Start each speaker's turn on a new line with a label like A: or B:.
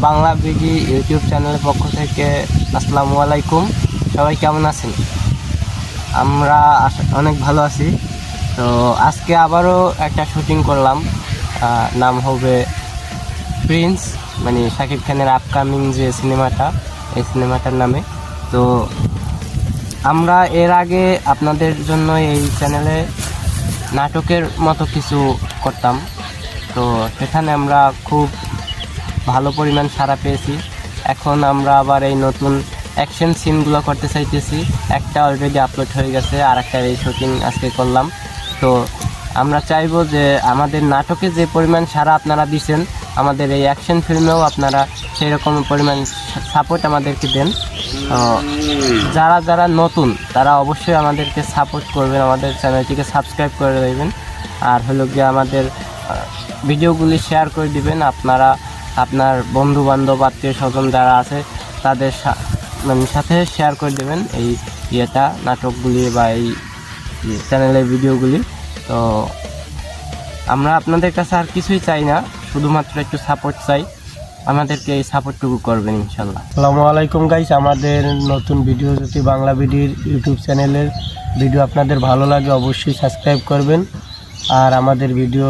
A: Bangla BD YouTube চ্যানেলের পক্ষ থেকে আসসালামু আলাইকুম। সবাই কেমন আছেন? আমরা অনেক ভালো আছি। তো আজকে আবারও একটা শুটিং করলাম, নাম হবে প্রিন্স, মানে শাকিব খানের আপকামিং যে সিনেমাটা, এই সিনেমাটার নামে। তো আমরা এর আগে আপনাদের জন্য এই চ্যানেলে নাটকের মতো কিছু করতাম, তো সেখানে আমরা খুব ভালো পরিমাণ সাড়া পেয়েছি। এখন আমরা আবার এই নতুন অ্যাকশন সিনগুলো করতে চাইতেছি। একটা অলরেডি আপলোড হয়ে গেছে, আর একটা এই শুটিং আজকে করলাম। তো আমরা চাইবো যে আমাদের নাটকে যে পরিমাণ সাড়া আপনারা দিচ্ছেন, আমাদের এই অ্যাকশন ফিল্মেও আপনারা সেই রকম পরিমাণ সাপোর্ট আমাদেরকে দেন। যারা যারা নতুন তারা অবশ্যই আমাদেরকে সাপোর্ট করবেন, আমাদের চ্যানেলটিকে সাবস্ক্রাইব করে দেবেন, আর হলো গিয়ে আমাদের ভিডিওগুলি শেয়ার করে দিবেন। আপনারা আপনার বন্ধু বান্ধব আত্মীয় স্বজন যারা আছে তাদের সাথে শেয়ার করে দেবেন এই নাটকগুলি বা এই চ্যানেলের ভিডিওগুলি। তো আমরা আপনাদের কাছে আর কিছুই চাই না, শুধুমাত্র একটু সাপোর্ট চাই। আমাদেরকে এই সাপোর্টটুকু করবেন ইনশাল্লাহ। আসসালামু আলাইকুম গাইস, আমাদের নতুন ভিডিও যদি বাংলা বিডির ইউটিউব চ্যানেলের ভিডিও আপনাদের ভালো লাগে অবশ্যই সাবস্ক্রাইব করবেন, আর আমাদের ভিডিও